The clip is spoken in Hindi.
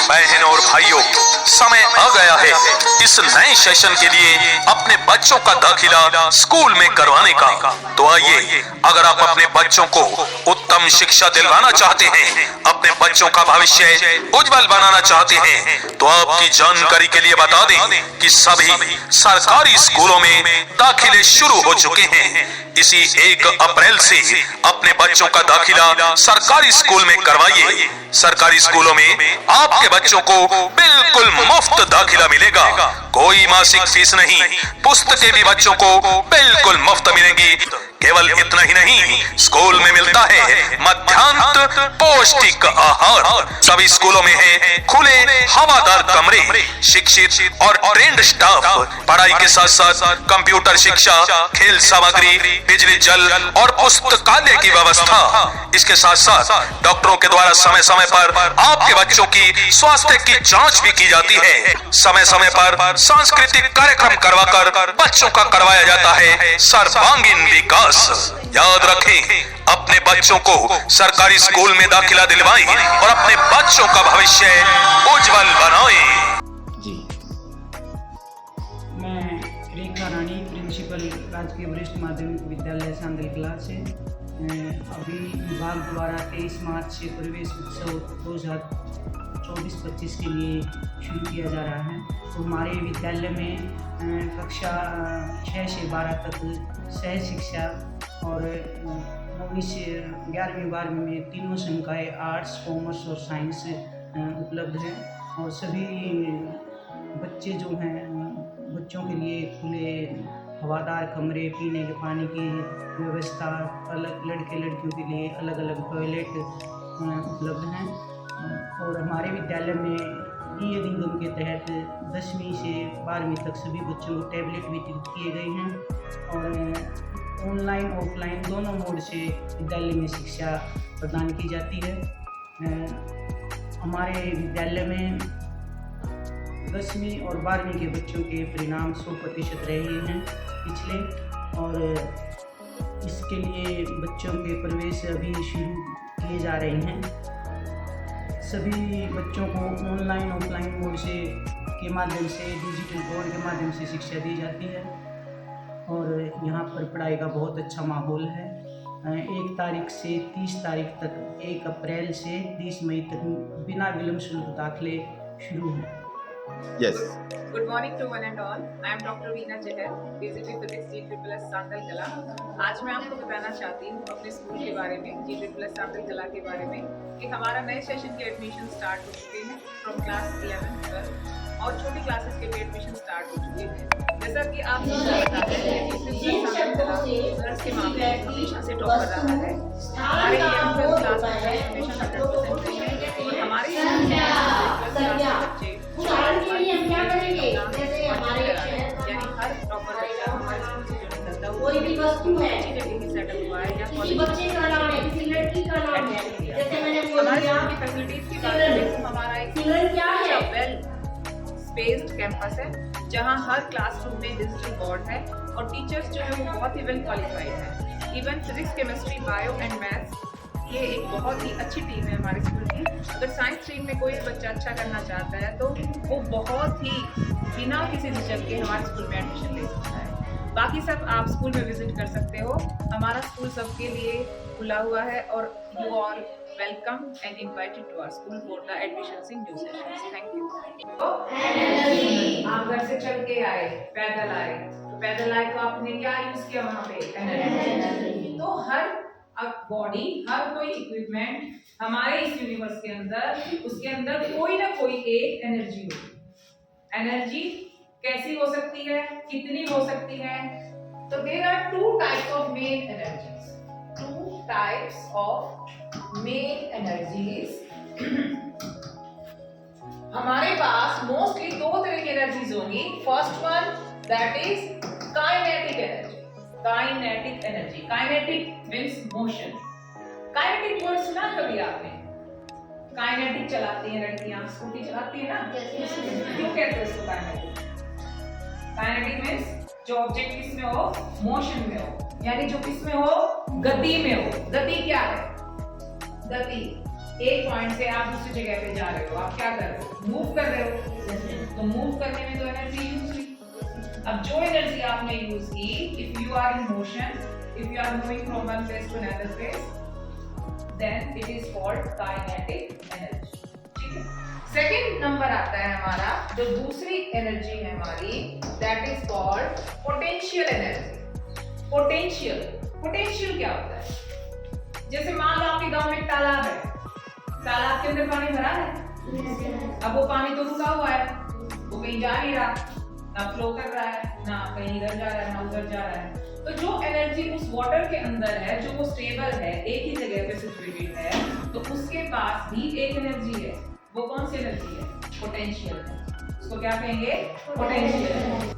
बहनों और भाइयों, समय आ गया है इस नए सेशन के लिए अपने बच्चों का दाखिला स्कूल में करवाने का। तो आइए, अगर आप अपने बच्चों को उत्तम शिक्षा दिलवाना चाहते हैं, अपने बच्चों का भविष्य उज्जवल बनाना चाहते हैं, तो आपकी जानकारी के लिए बता दें कि सभी सरकारी स्कूलों में दाखिले शुरू हो चुके हैं। इसी 1 अप्रैल से अपने बच्चों का दाखिला सरकारी स्कूल में करवाइए। सरकारी स्कूलों में आपके बच्चों को बिल्कुल मुफ्त दाखिला मिलेगा, कोई मासिक फीस नहीं, पुस्तकें भी बच्चों को बिल्कुल मुफ्त मिलेंगी। केवल इतना ही नहीं, स्कूल में मिलता है मध्याह्न पौष्टिक आहार। सभी स्कूलों में है खुले हवादार कमरे, शिक्षित और ट्रेंड स्टाफ, पढ़ाई के साथ साथ कंप्यूटर शिक्षा, खेल सामग्री, बिजली, जल और पुस्तकालय की व्यवस्था। इसके साथ साथ डॉक्टरों के द्वारा समय समय पर आपके बच्चों की स्वास्थ्य की जांच भी की जाती है। समय समय पर सांस्कृतिक कार्यक्रम करवाकर बच्चों का करवाया जाता है सर्वांगीण विकास। याद रखें, अपने बच्चों को सरकारी स्कूल में दाखिला दिलवाएं और अपने बच्चों का भविष्य उज्जवल बनाएं। जी, मैं रेखा रानी, प्रिंसिपल राजकीय वरिष्ठ माध्यमिक विद्यालय सांदल कला से अभी विभाग द्वारा 23 मार्च से प्रवेश उत्सव 2024-25 के लिए शुरू किया जा रहा है। तो हमारे विद्यालय में कक्षा 6 से 12 तक सह शिक्षा और 9वीं से 11वीं 12वीं में तीनों संकाय आर्ट्स, कॉमर्स और साइंस उपलब्ध है। और सभी बच्चे जो हैं, बच्चों के लिए खुले हवादार कमरे, पीने के पानी की व्यवस्था, अलग लड़के लड़कियों के लिए अलग अलग टॉयलेट उपलब्ध हैं। और हमारे विद्यालय में ई-अधिगम के तहत 10वीं से 12वीं तक सभी बच्चों को टैबलेट वितरित किए गए हैं। और ऑनलाइन ऑफलाइन दोनों मोड से विद्यालय में शिक्षा प्रदान की जाती है। हमारे विद्यालय में 10वीं और 12वीं के बच्चों के परिणाम 100% रहे हैं पिछले, और इसके लिए बच्चों के प्रवेश अभी शुरू किए जा रहे हैं। सभी बच्चों को ऑनलाइन ऑफलाइन मोड से के माध्यम से, डिजिटल बोर्ड के माध्यम से शिक्षा दी जाती है। और यहाँ पर पढ़ाई का बहुत अच्छा माहौल है। 1 तारीख से 30 तारीख तक, 1 अप्रैल से 30 मई तक बिना विलंब शुल्क दाखिले शुरू हैं। Yes. Good morning to one and all. I am Dr. Veena Chahar, BCP Physics GSS Sandal कला। आज मैं आपको बताना चाहती हूँ अपने स्कूल के बारे में, GSS सांदल कला के बारे में, कि हमारा नए सेशन के एडमिशन स्टार्ट हो चुके हैं फ्रॉम क्लास 11, 12 और छोटी क्लासेस के भी एडमिशन स्टार्ट हो चुके हैं। जैसा कि आप लोगों को पता है कि GSS सांदल कला ऑनर्स के मामले में हमेशा से टॉप कर रहा है। हमारे 11th क्लास में एडमिशन 100% रही है और हमारे बच्चे कोई भी वस्तु है सेटअप हुआ है या बच्चे का नाम है, किसी लड़की का नाम है, जैसे मैंने बोला फैसिलिटीज की बात करें तो हमारा एक क्या है, वेल स्पेस्ड कैंपस है जहां हर क्लासरूम में डिजिटल बोर्ड है और टीचर्स जो है वो बहुत ही वेल क्वालिफाइड है। Even physics, chemistry, bio and maths, ये एक बहुत ही अच्छी टीम है हमारे स्कूल की। अगर साइंस स्ट्रीम में कोई बच्चा अच्छा करना चाहता है तो वो बहुत ही बिना किसी झिझक के हमारे स्कूल में एडमिशन ले सकता है। बाकी सब आप स्कूल में विजिट कर सकते हो। हमारा स्कूल सबके लिए खुला हुआ है और you are welcome and invited to our school for the admissions in new sessions. Thank you. आप घर से चल के आए, पैदल आए, तो पैदल आए तो आपने क्या यूज किया वहाँ पे? एनर्जी। तो हर बॉडी, हर कोई इक्विपमेंट हमारे इस यूनिवर्स के अंदर, उसके अंदर कोई ना कोई एक एनर्जी होगी। एनर्जी कैसी हो सकती है, कितनी हो सकती है? तो there are 2 types of main energies. 2 types of main energies. हमारे पास मोस्टली 2 तरह की एनर्जीज होंगी। First one that is kinetic energy. Kinetic energy, kinetic means motion. Kinetic word सुना कभी आपने? काइनेटिक चलाती हैं लड़कियां, स्कूटी चलाती है ना, क्यों कहते हैं इसको काइनेटिक? काइनेटिक मींस जो ऑब्जेक्ट किसमें हो, मोशन में हो, यानी जो किसमें हो, गति में हो। गति क्या है? गति एक पॉइंट से आप दूसरी जगह पे जा रहे हो, आप क्या कर रहे हो, मूव कर रहे हो, तो मूव करने में तो एनर्जी यूज हुई। अब जो एनर्जी आपने यूज की, if you are in motion, if you are moving from one place to another place, then it is called kinetic energy. ठीक है, सेकंड नंबर आता है हमारा, जो दूसरी एनर्जी है हमारी, that is called potential energy. Potential क्या होता है? जैसे मान लो आपके गांव में एक तालाब है, तालाब के अंदर पानी भरा है, अब वो पानी तो रुका हुआ है, वो कहीं जा नहीं रहा, ना फ्लो कर रहा है, ना कहीं इधर जा रहा है, ना उधर जा रहा है। तो जो एनर्जी उस वाटर के अंदर है, जो वो स्टेबल है, एक ही जगह पे सिचुएटेड है, तो उसके पास भी एक एनर्जी है। वो कौन सी एनर्जी है? पोटेंशियल है। उसको क्या कहेंगे? पोटेंशियल।